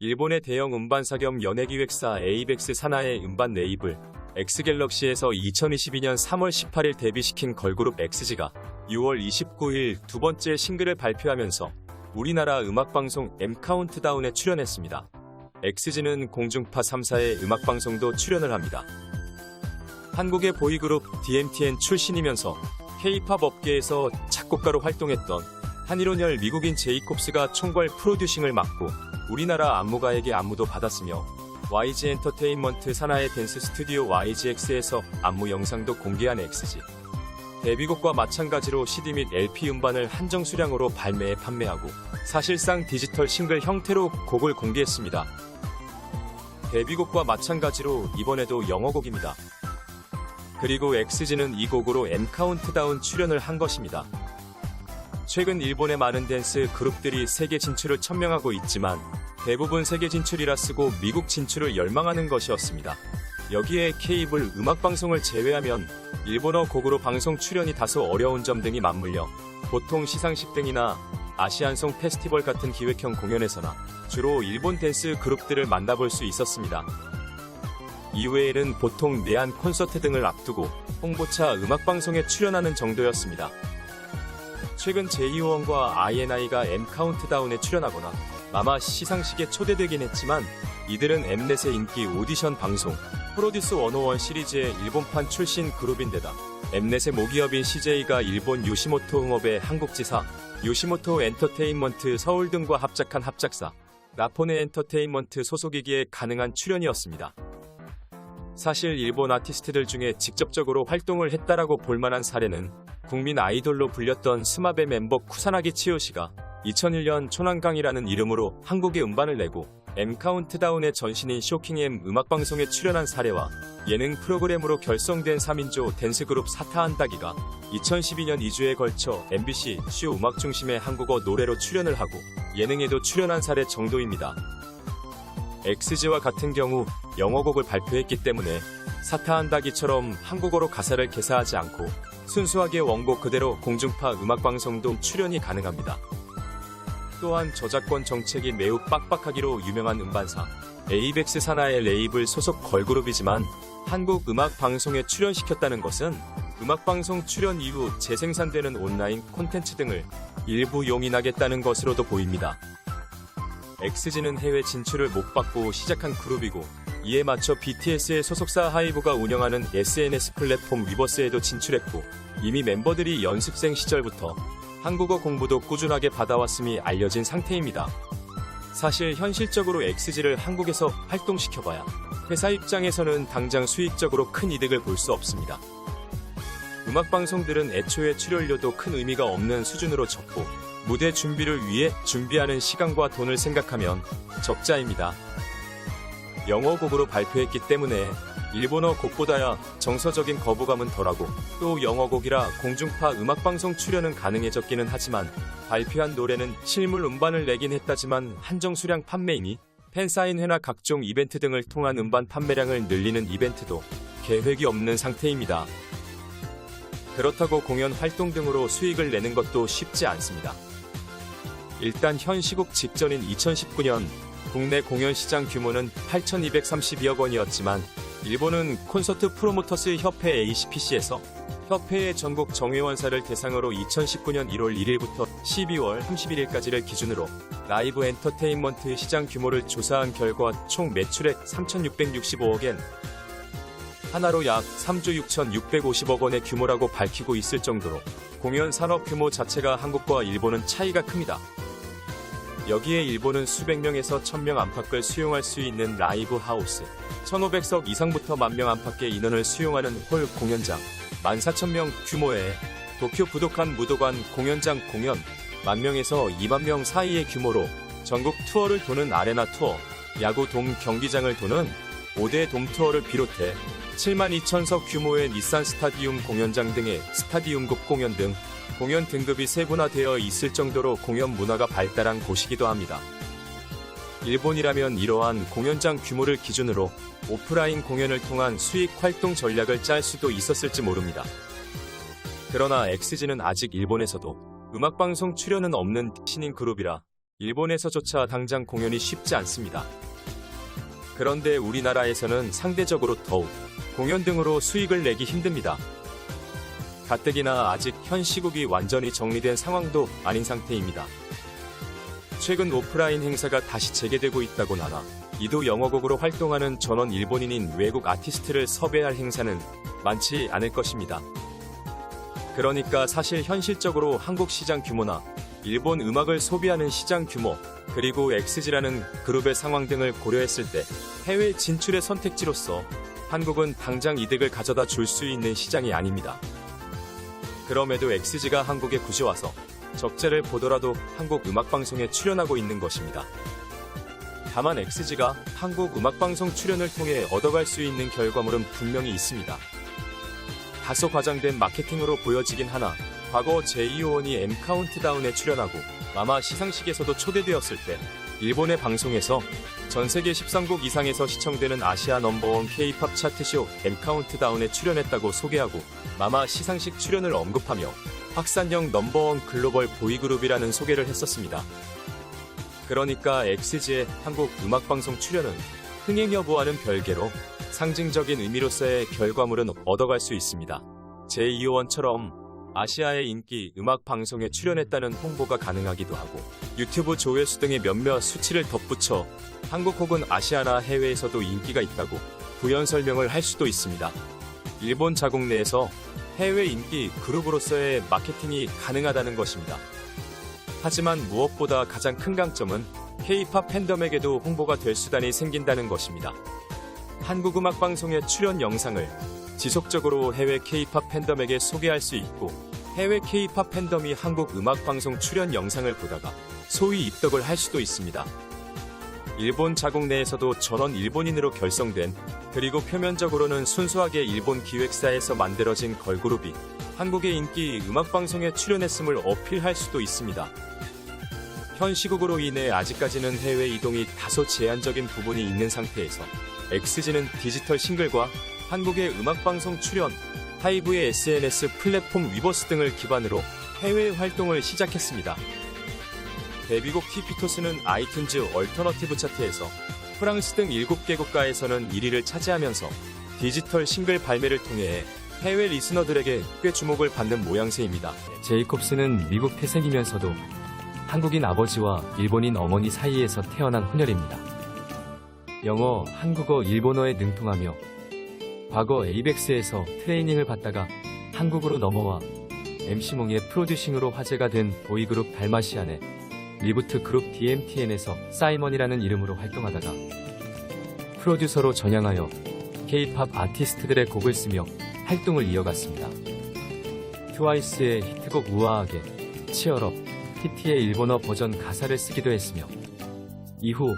일본의 대형 음반사 겸 연예기획사 에이벡스 산하의 음반 레이블 엑스갤럭시에서 2022년 3월 18일 데뷔시킨 걸그룹 엑스지가 6월 29일 두 번째 싱글을 발표하면서 우리나라 음악방송 M카운트다운에 출연했습니다. 엑스지는 공중파 3사의 음악방송도 출연을 합니다. 한국의 보이그룹 DMTN 출신이면서 K-팝 업계에서 작곡가로 활동했던 한일혼혈 미국인 제이콥스가 총괄 프로듀싱을 맡고 우리나라 안무가에게 안무도 받았으며 YG 엔터테인먼트 산하의 댄스 스튜디오 YGX에서 안무 영상도 공개한 엑스지. 데뷔곡과 마찬가지로 CD 및 LP 음반을 한정 수량으로 발매해 판매하고 사실상 디지털 싱글 형태로 곡을 공개했습니다. 데뷔곡과 마찬가지로 이번에도 영어곡입니다. 그리고 엑스지는 이 곡으로 M카운트다운 출연을 한 것입니다. 최근 일본의 많은 댄스 그룹들이 세계 진출을 천명하고 있지만 대부분 세계 진출이라 쓰고 미국 진출을 열망하는 것이었습니다. 여기에 케이블 음악방송을 제외하면 일본어 곡으로 방송 출연이 다소 어려운 점 등이 맞물려 보통 시상식 등이나 아시안송 페스티벌 같은 기획형 공연에서나 주로 일본 댄스 그룹들을 만나볼 수 있었습니다. 이외에는 보통 내한 콘서트 등을 앞두고 홍보차 음악방송에 출연하는 정도였습니다. 최근 제이호원과 INI가 M카운트다운에 출연하거나 마마 시상식에 초대되긴 했지만 이들은 엠넷의 인기 오디션 방송 프로듀스 101 시리즈의 일본판 출신 그룹인데다 엠넷의 모기업인 CJ가 일본 요시모토 응업의 한국지사 요시모토 엔터테인먼트 서울 등과 합작한 합작사 라포네 엔터테인먼트 소속이기에 가능한 출연이었습니다. 사실 일본 아티스트들 중에 직접적으로 활동을 했다라고 볼만한 사례는 국민 아이돌로 불렸던 스마베 멤버 쿠사나기 치요시가 2001년 초난강이라는 이름으로 한국에 음반을 내고 M카운트다운의 전신인 쇼킹M 음악방송에 출연한 사례와 예능 프로그램으로 결성된 3인조 댄스그룹 사타안다기가 2012년 2주에 걸쳐 MBC 쇼 음악중심의 한국어 노래로 출연을 하고 예능에도 출연한 사례 정도입니다. 엑스지와 같은 경우 영어곡을 발표했기 때문에 사타안다기처럼 한국어로 가사를 개사하지 않고 순수하게 원곡 그대로 공중파 음악방송도 출연이 가능합니다. 또한 저작권 정책이 매우 빡빡하기로 유명한 음반사 에이벡스 산하의 레이블 소속 걸그룹이지만 한국 음악방송에 출연시켰다는 것은 음악방송 출연 이후 재생산되는 온라인 콘텐츠 등을 일부 용인하겠다는 것으로도 보입니다. 엑스지는 해외 진출을 못 받고 시작한 그룹이고 이에 맞춰 BTS의 소속사 하이브가 운영하는 SNS 플랫폼 위버스에도 진출했고 이미 멤버들이 연습생 시절부터 한국어 공부도 꾸준하게 받아왔음이 알려진 상태입니다. 사실 현실적으로 엑스지를 한국에서 활동시켜봐야 회사 입장에서는 당장 수익적으로 큰 이득을 볼 수 없습니다. 음악방송들은 애초에 출연료도 큰 의미가 없는 수준으로 적고 무대 준비를 위해 준비하는 시간과 돈을 생각하면 적자입니다. 영어곡으로 발표했기 때문에 일본어 곡보다야 정서적인 거부감은 덜하고 또 영어곡이라 공중파 음악방송 출연은 가능해졌기는 하지만 발표한 노래는 실물 음반을 내긴 했다지만 한정 수량 판매이니 팬사인회나 각종 이벤트 등을 통한 음반 판매량을 늘리는 이벤트도 계획이 없는 상태입니다. 그렇다고 공연 활동 등으로 수익을 내는 것도 쉽지 않습니다. 일단 현 시국 직전인 2019년 국내 공연 시장 규모는 8,232억 원이었지만 일본은 콘서트 프로모터스 협회 ACPC에서 협회의 전국 정회원사를 대상으로 2019년 1월 1일부터 12월 31일까지를 기준으로 라이브 엔터테인먼트 시장 규모를 조사한 결과 총 매출액 3,665억엔 하나로 약 3조 6,650억 원의 규모라고 밝히고 있을 정도로 공연 산업 규모 자체가 한국과 일본은 차이가 큽니다. 여기에 일본은 수백 명에서 1,000명 안팎을 수용할 수 있는 라이브 하우스, 1,500석 이상부터 10,000명 안팎의 인원을 수용하는 홀 공연장, 14,000명 규모의 도쿄 부도칸 무도관 공연장 공연, 10,000명에서 20,000명 사이의 규모로 전국 투어를 도는 아레나 투어, 야구 돔 경기장을 도는 5대 돔 투어를 비롯해 72,000석 규모의 닛산 스타디움 공연장 등의 스타디움급 공연 등 공연 등급이 세분화되어 있을 정도로 공연 문화가 발달한 곳이기도 합니다. 일본이라면 이러한 공연장 규모를 기준으로 오프라인 공연을 통한 수익 활동 전략을 짤 수도 있었을지 모릅니다. 그러나 엑스지는 아직 일본에서도 음악방송 출연은 없는 신인 그룹이라 일본에서조차 당장 공연이 쉽지 않습니다. 그런데 우리나라에서는 상대적으로 더욱 공연 등으로 수익을 내기 힘듭니다. 가뜩이나 아직 현 시국이 완전히 정리된 상황도 아닌 상태입니다. 최근 오프라인 행사가 다시 재개되고 있다고 나나 이도 영어곡으로 활동하는 전원 일본인인 외국 아티스트를 섭외할 행사는 많지 않을 것입니다. 그러니까 사실 현실적으로 한국 시장 규모나 일본 음악을 소비하는 시장 규모, 그리고 엑스지라는 그룹의 상황 등을 고려했을 때 해외 진출의 선택지로서 한국은 당장 이득을 가져다 줄 수 있는 시장이 아닙니다. 그럼에도 엑스지가 한국에 굳이 와서 적재를 보더라도 한국 음악방송에 출연하고 있는 것입니다. 다만 엑스지가 한국 음악방송 출연을 통해 얻어갈 수 있는 결과물은 분명히 있습니다. 다소 과장된 마케팅으로 보여지긴 하나 과거 제2호원이 M 카운트다운에 출연하고 마마 시상식에서도 초대되었을 때 일본의 방송에서 전세계 13곡 이상에서 시청되는 아시아 넘버원 K-팝 차트쇼 M 카운트다운에 출연했다고 소개하고 마마 시상식 출연을 언급하며 확산형 넘버원 글로벌 보이그룹이라는 소개를 했었습니다. 그러니까 엑스지의 한국 음악방송 출연은 흥행 여부와는 별개로 상징적인 의미로서의 결과물은 얻어갈 수 있습니다. 제2호원처럼 아시아의 인기 음악 방송에 출연했다는 홍보가 가능하기도 하고 유튜브 조회수 등의 몇몇 수치를 덧붙여 한국 혹은 아시아나 해외에서도 인기가 있다고 부연 설명을 할 수도 있습니다. 일본 자국 내에서 해외 인기 그룹으로서의 마케팅이 가능하다는 것입니다. 하지만 무엇보다 가장 큰 강점은 K-팝 팬덤에게도 홍보가 될 수단이 생긴다는 것입니다. 한국 음악 방송의 출연 영상을 지속적으로 해외 K-팝 팬덤에게 소개할 수 있고 해외 K-팝 팬덤이 한국 음악방송 출연 영상을 보다가 소위 입덕을 할 수도 있습니다. 일본 자국 내에서도 전원 일본인으로 결성된 그리고 표면적으로는 순수하게 일본 기획사에서 만들어진 걸그룹이 한국의 인기 음악방송에 출연했음을 어필할 수도 있습니다. 현 시국으로 인해 아직까지는 해외 이동이 다소 제한적인 부분이 있는 상태에서 엑스지는 디지털 싱글과 한국의 음악방송 출연, 하이브의 SNS 플랫폼 위버스 등을 기반으로 해외 활동을 시작했습니다. 데뷔곡 티피토스는 아이튠즈 얼터너티브 차트에서 프랑스 등 7개국가에서는 1위를 차지하면서 디지털 싱글 발매를 통해 해외 리스너들에게 꽤 주목을 받는 모양새입니다. 제이콥스는 미국 태생이면서도 한국인 아버지와 일본인 어머니 사이에서 태어난 혼혈입니다. 영어, 한국어, 일본어에 능통하며 과거 에이벡스에서 트레이닝을 받다가 한국으로 넘어와 MC몽의 프로듀싱으로 화제가 된 보이그룹 달마시안의 리부트 그룹 DMTN에서 사이먼이라는 이름으로 활동하다가 프로듀서로 전향하여 K-팝 아티스트들의 곡을 쓰며 활동을 이어갔습니다. 트와이스의 히트곡 우아하게, 치얼업, TT의 일본어 버전 가사를 쓰기도 했으며 이후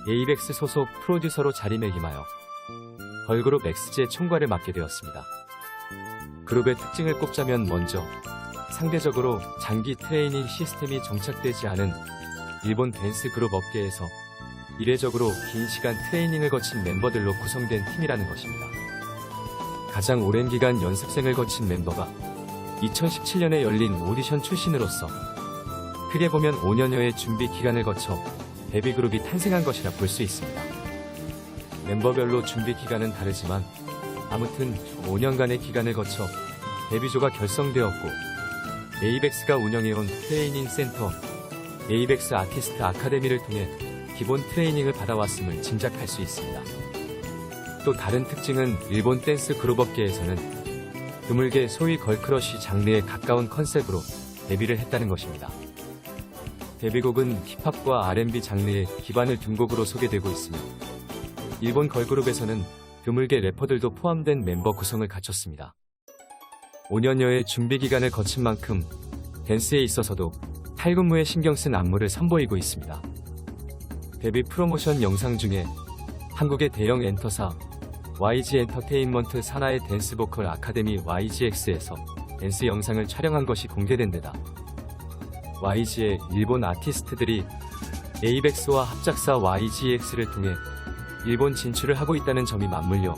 에이벡스 소속 프로듀서로 자리매김하여 걸그룹 엑스지의 총괄을 맡게 되었습니다. 그룹의 특징을 꼽자면 먼저 상대적으로 장기 트레이닝 시스템이 정착되지 않은 일본 댄스 그룹 업계에서 이례적으로 긴 시간 트레이닝을 거친 멤버들로 구성된 팀이라는 것입니다. 가장 오랜 기간 연습생을 거친 멤버가 2017년에 열린 오디션 출신으로서 크게 보면 5년여의 준비 기간을 거쳐 데뷔 그룹이 탄생한 것이라 볼 수 있습니다. 멤버별로 준비 기간은 다르지만 아무튼 5년간의 기간을 거쳐 데뷔조가 결성되었고 에이벡스가 운영해온 트레이닝 센터 에이벡스 아티스트 아카데미를 통해 기본 트레이닝을 받아왔음을 짐작할 수 있습니다. 또 다른 특징은 일본 댄스 그룹 업계에서는 드물게 소위 걸크러쉬 장르에 가까운 컨셉으로 데뷔를 했다는 것입니다. 데뷔곡은 힙합과 R&B 장르에 기반을 둔 곡으로 소개되고 있으며 일본 걸그룹에서는 드물게 래퍼들도 포함된 멤버 구성을 갖췄습니다. 5년여의 준비 기간을 거친 만큼 댄스에 있어서도 탈근무에 신경 쓴 안무를 선보이고 있습니다. 데뷔 프로모션 영상 중에 한국의 대형 엔터사 YG 엔터테인먼트 산하의 댄스 보컬 아카데미 YGX에서 댄스 영상을 촬영한 것이 공개된 데다 YG의 일본 아티스트들이 에이벡스와 합작사 YGX를 통해 일본 진출을 하고 있다는 점이 맞물려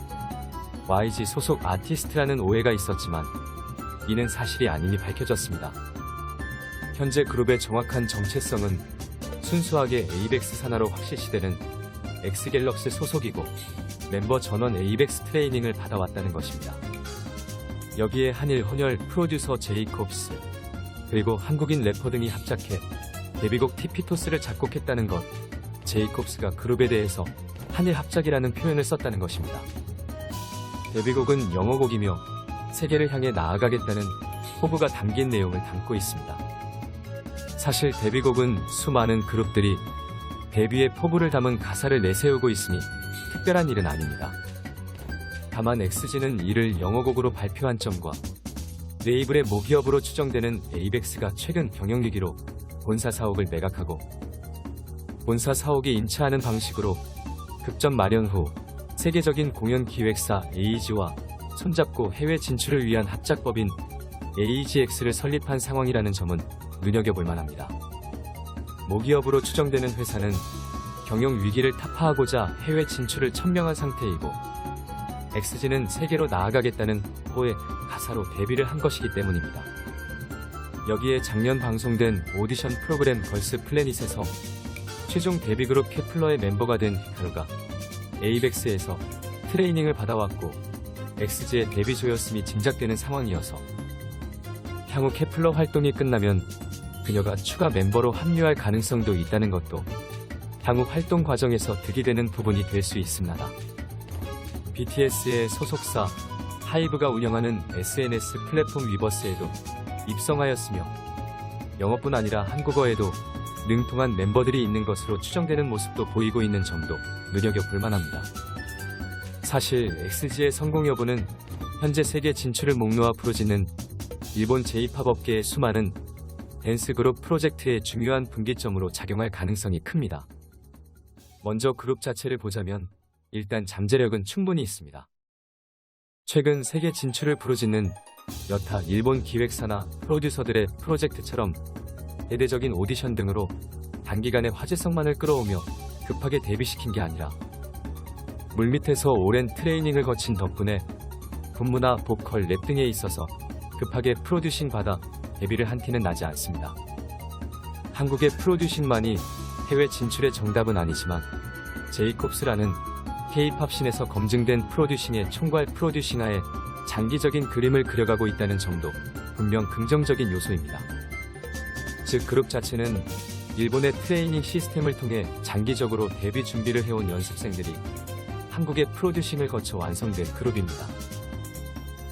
YG 소속 아티스트라는 오해가 있었지만 이는 사실이 아님이 밝혀졌습니다. 현재 그룹의 정확한 정체성은 순수하게 에이벡스 산하로 확실시되는 엑스갤럭시 소속이고 멤버 전원 에이벡스 트레이닝을 받아왔다는 것입니다. 여기에 한일 혼혈 프로듀서 제이콥스 그리고 한국인 래퍼 등이 합작해 데뷔곡 티피토스를 작곡했다는 것. 제이콥스가 그룹에 대해서 한일 합작이라는 표현을 썼다는 것입니다. 데뷔곡은 영어곡이며 세계를 향해 나아가겠다는 포부가 담긴 내용을 담고 있습니다. 사실 데뷔곡은 수많은 그룹들이 데뷔의 포부를 담은 가사를 내세우고 있으니 특별한 일은 아닙니다. 다만 XG는 이를 영어곡으로 발표한 점과 레이블의 모기업으로 추정되는 에이벡스가 최근 경영위기로 본사 사옥을 매각하고 본사 사옥이 인차하는 방식으로 급전 마련 후 세계적인 공연 기획사 에이지와 손잡고 해외 진출을 위한 합작법인 AGX를 설립한 상황이라는 점은 눈여겨볼 만합니다. 모기업으로 추정되는 회사는 경영 위기를 타파하고자 해외 진출을 천명한 상태이고 XG는 세계로 나아가겠다는 포의 가사로 데뷔를 한 것이기 때문입니다. 여기에 작년 방송된 오디션 프로그램 걸스 플래닛에서 최종 데뷔그룹 케플러의 멤버가 된 히카루가 에이벡스에서 트레이닝을 받아왔고 XG의 데뷔조였음이 짐작되는 상황이어서 향후 케플러 활동이 끝나면 그녀가 추가 멤버로 합류할 가능성도 있다는 것도 향후 활동 과정에서 득이 되는 부분이 될 수 있습니다. BTS의 소속사 하이브가 운영하는 SNS 플랫폼 위버스에도 입성하였으며 영어뿐 아니라 한국어에도 능통한 멤버들이 있는 것으로 추정되는 모습도 보이고 있는 점도 눈여겨볼 만합니다. 사실 XG의 성공 여부는 현재 세계 진출을 목놓아 부르짖는 일본 J-팝 업계의 수많은 댄스 그룹 프로젝트의 중요한 분기점으로 작용할 가능성이 큽니다. 먼저 그룹 자체를 보자면 일단 잠재력은 충분히 있습니다. 최근 세계 진출을 부르짖는 여타 일본 기획사나 프로듀서들의 프로젝트처럼 대대적인 오디션 등으로 단기간에 화제성만을 끌어오며 급하게 데뷔시킨 게 아니라 물밑에서 오랜 트레이닝을 거친 덕분에 군무나 보컬, 랩 등에 있어서 급하게 프로듀싱 받아 데뷔를 한 티는 나지 않습니다. 한국의 프로듀싱만이 해외 진출의 정답은 아니지만 제이콥스라는 K-팝 씬에서 검증된 프로듀싱의 총괄 프로듀싱하에 장기적인 그림을 그려가고 있다는 점도 분명 긍정적인 요소입니다. 즉 그룹 자체는 일본의 트레이닝 시스템을 통해 장기적으로 데뷔 준비를 해온 연습생들이 한국의 프로듀싱을 거쳐 완성된 그룹입니다.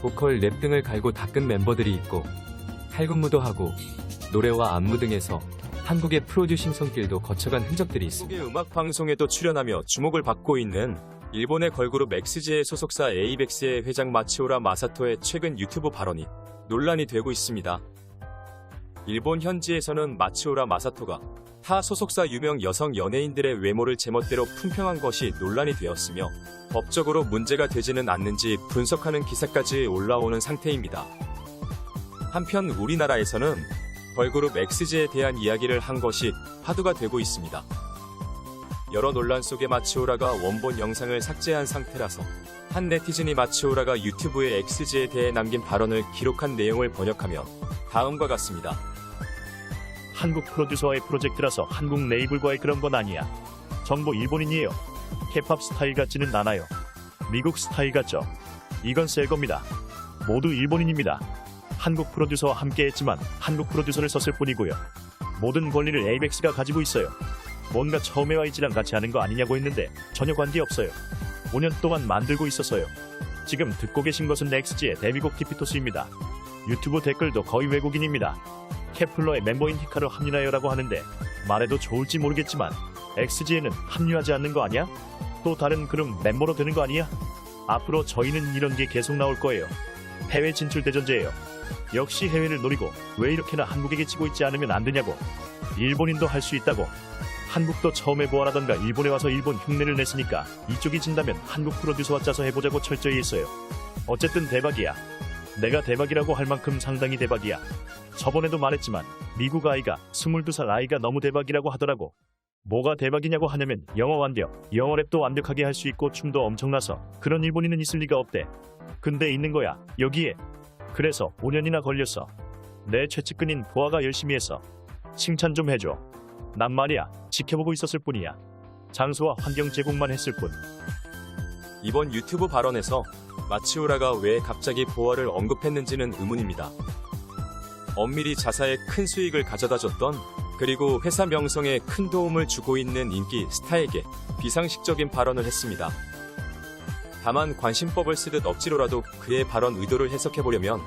보컬, 랩 등을 갈고 닦은 멤버들이 있고 칼군무도 하고 노래와 안무 등에서 한국의 프로듀싱 손길도 거쳐간 흔적들이 있습니다. 한국의 음악 방송에도 출연하며 주목을 받고 있는 일본의 걸그룹 XG의 소속사 에이벡스의 회장 마츠오라 마사토의 최근 유튜브 발언이 논란이 되고 있습니다. 일본 현지에서는 마츠오라 마사토가 타 소속사 유명 여성 연예인들의 외모를 제멋대로 품평한 것이 논란이 되었으며 법적으로 문제가 되지는 않는지 분석하는 기사까지 올라오는 상태입니다. 한편 우리나라에서는 걸그룹 XG에 대한 이야기를 한 것이 화두가 되고 있습니다. 여러 논란 속에 마츠오라가 원본 영상을 삭제한 상태라서 한 네티즌이 마츠오라가 유튜브에 XG에 대해 남긴 발언을 기록한 내용을 번역하며 다음과 같습니다. 한국 프로듀서와의 프로젝트라서 한국 레이블과의 그런 건 아니야. 정보 일본인이에요. K-팝 스타일 같지는 않아요. 미국 스타일 같죠. 이건 새 겁니다. 모두 일본인입니다. 한국 프로듀서와 함께 했지만 한국 프로듀서를 썼을 뿐이고요. 모든 권리를 에이벡스가 가지고 있어요. 뭔가 처음에 YG랑 같이 하는 거 아니냐고 했는데 전혀 관계없어요. 5년 동안 만들고 있었어요. 지금 듣고 계신 것은 XG의 데뷔곡 티피토스입니다. 유튜브 댓글도 거의 외국인입니다. 케플러의 멤버인 히카루 합류하여라고 하는데 말해도 좋을지 모르겠지만 XG에는 합류하지 않는 거 아니야? 또 다른 그룹 멤버로 되는 거 아니야? 앞으로 저희는 이런 게 계속 나올 거예요. 해외 진출 대전제예요. 역시 해외를 노리고 왜 이렇게나 한국에게 치고 있지 않으면 안 되냐고. 일본인도 할 수 있다고. 한국도 처음에 보아라던가 일본에 와서 일본 흉내를 냈으니까 이쪽이 진다면 한국 프로듀서와 짜서 해보자고 철저히 했어요. 어쨌든 대박이야. 내가 대박이라고 할 만큼 상당히 대박이야. 저번에도 말했지만 미국 아이가 22살 아이가 너무 대박이라고 하더라고. 뭐가 대박이냐고 하냐면 영어 완벽, 영어 랩도 완벽하게 할 수 있고 춤도 엄청나서 그런 일본인은 있을 리가 없대. 근데 있는 거야 여기에. 그래서 5년이나 걸렸어. 내 최측근인 보아가 열심히 해서 칭찬 좀 해줘. 난 말이야 지켜보고 있었을 뿐이야. 장소와 환경 제공만 했을 뿐. 이번 유튜브 발언에서 마츠우라가 왜 갑자기 보아를 언급했는지는 의문입니다. 엄밀히 자사에 큰 수익을 가져다 줬던, 그리고 회사 명성에 큰 도움을 주고 있는 인기 스타에게 비상식적인 발언을 했습니다. 다만 관심법을 쓰듯 억지로라도 그의 발언 의도를 해석해보려면,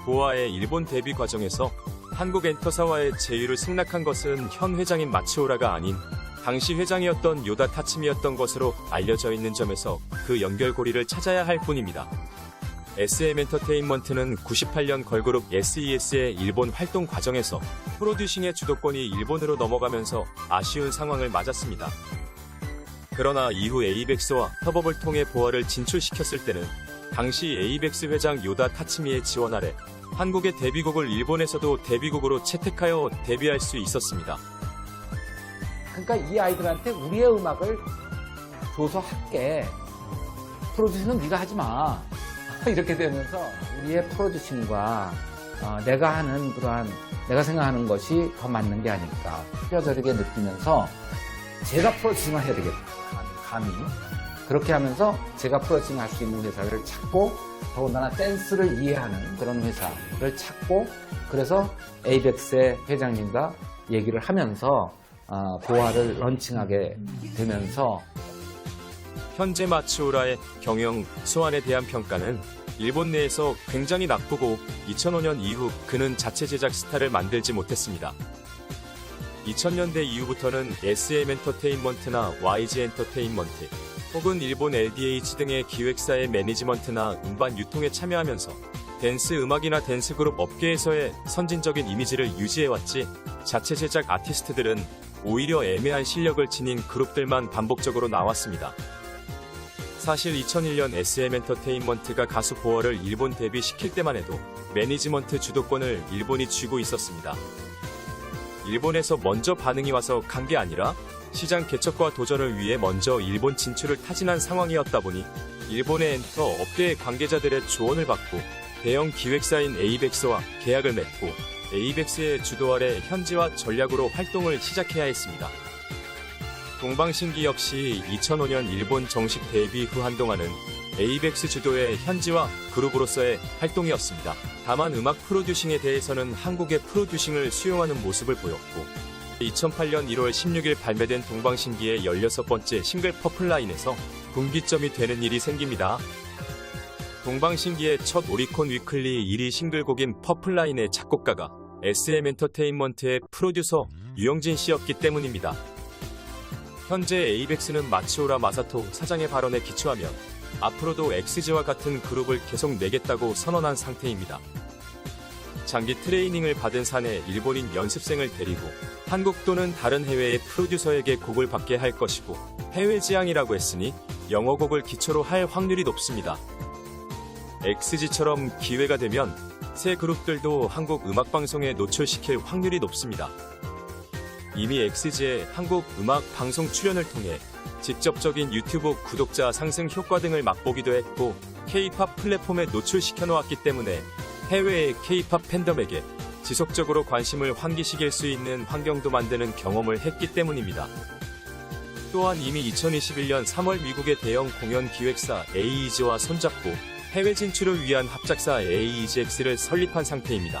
보아의 일본 데뷔 과정에서 한국 엔터사와의 제휴를 승낙한 것은 현 회장인 마츠오라가 아닌 당시 회장이었던 요다 타츠미였던 것으로 알려져 있는 점에서 그 연결고리를 찾아야 할 뿐입니다. SM엔터테인먼트는 98년 걸그룹 SES의 일본 활동 과정에서 프로듀싱의 주도권이 일본으로 넘어가면서 아쉬운 상황을 맞았습니다. 그러나 이후 에이벡스와 협업을 통해 보아를 진출시켰을 때는 당시 에이벡스 회장 요다 타츠미의 지원 아래 한국의 데뷔곡을 일본에서도 데뷔곡으로 채택하여 데뷔할 수 있었습니다. 그러니까 이 아이들한테 우리의 음악을 줘서 할게. 프로듀싱은 네가 하지 마. 이렇게 되면서 우리의 프로듀싱과 내가 하는 그러한 내가 생각하는 것이 더 맞는 게 아닐까 뼈저리게 느끼면서 제가 프로듀싱을 해야 되겠다. 감히. 그렇게 하면서 제가 프로듀싱 할 수 있는 회사를 찾고 더군다나 댄스를 이해하는 그런 회사를 찾고 그래서 에이벡스의 회장님과 얘기를 하면서 보아를 런칭하게 되면서 현재 마츠오라의 경영, 수완에 대한 평가는 일본 내에서 굉장히 나쁘고 2005년 이후 그는 자체 제작 스타를 만들지 못했습니다. 2000년대 이후부터는 SM엔터테인먼트나 YG엔터테인먼트 혹은 일본 LDH 등의 기획사의 매니지먼트나 음반 유통에 참여하면서 댄스 음악이나 댄스 그룹 업계에서의 선진적인 이미지를 유지해왔지 자체 제작 아티스트들은 오히려 애매한 실력을 지닌 그룹들만 반복적으로 나왔습니다. 사실 2001년 SM엔터테인먼트가 가수 보아를 일본 데뷔시킬 때만 해도 매니지먼트 주도권을 일본이 쥐고 있었습니다. 일본에서 먼저 반응이 와서 간 게 아니라 시장 개척과 도전을 위해 먼저 일본 진출을 타진한 상황이었다 보니 일본의 엔터 업계의 관계자들의 조언을 받고 대형 기획사인 에이벡스와 계약을 맺고 에이벡스의 주도 아래 현지화 전략으로 활동을 시작해야 했습니다. 동방신기 역시 2005년 일본 정식 데뷔 후 한동안은 에이벡스 주도의 현지화 그룹으로서의 활동이었습니다. 다만 음악 프로듀싱에 대해서는 한국의 프로듀싱을 수용하는 모습을 보였고 2008년 1월 16일 발매된 동방신기의 16번째 싱글 퍼플라인에서 분기점이 되는 일이 생깁니다. 동방신기의 첫 오리콘 위클리 1위 싱글곡인 퍼플라인의 작곡가가 SM엔터테인먼트의 프로듀서 유영진 씨였기 때문입니다. 현재 에이벡스는 마츠오라 마사토 사장의 발언에 기초하며 앞으로도 엑스지와 같은 그룹을 계속 내겠다고 선언한 상태입니다. 장기 트레이닝을 받은 사내 일본인 연습생을 데리고 한국 또는 다른 해외의 프로듀서에게 곡을 받게 할 것이고 해외 지향이라고 했으니 영어곡을 기초로 할 확률이 높습니다. XG처럼 기회가 되면 새 그룹들도 한국 음악방송에 노출시킬 확률이 높습니다. 이미 XG의 한국 음악 방송 출연을 통해 직접적인 유튜브 구독자 상승 효과 등을 맛보기도 했고 K-팝 플랫폼에 노출시켜 놓았기 때문에 해외의 K-팝 팬덤에게 지속적으로 관심을 환기시킬 수 있는 환경도 만드는 경험을 했기 때문입니다. 또한 이미 2021년 3월 미국의 대형 공연 기획사 AEG와 손잡고 해외 진출을 위한 합작사 AEGX를 설립한 상태입니다.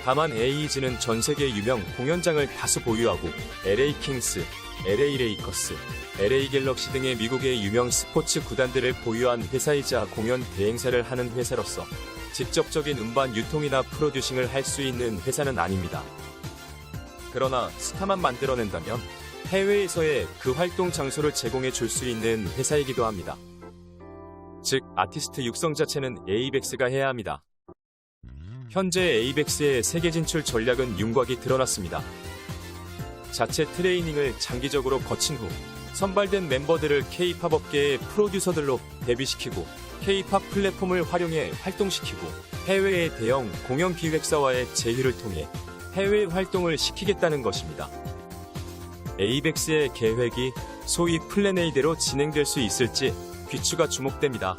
다만 AEG는 전 세계 유명 공연장을 다수 보유하고 LA 킹스, LA 레이커스, LA 갤럭시 등의 미국의 유명 스포츠 구단들을 보유한 회사이자 공연 대행사를 하는 회사로서 직접적인 음반 유통이나 프로듀싱을 할 수 있는 회사는 아닙니다. 그러나 스타만 만들어낸다면 해외에서의 그 활동 장소를 제공해 줄 수 있는 회사이기도 합니다. 즉, 아티스트 육성 자체는 에이벡스가 해야 합니다. 현재 에이벡스의 세계 진출 전략은 윤곽이 드러났습니다. 자체 트레이닝을 장기적으로 거친 후 선발된 멤버들을 K-팝 업계의 프로듀서들로 데뷔시키고 K-팝 플랫폼을 활용해 활동시키고 해외의 대형 공연 기획사와의 제휴를 통해 해외 활동을 시키겠다는 것입니다. 에이벡스의 계획이 소위 플랜 A대로 진행될 수 있을지 귀추가 주목됩니다.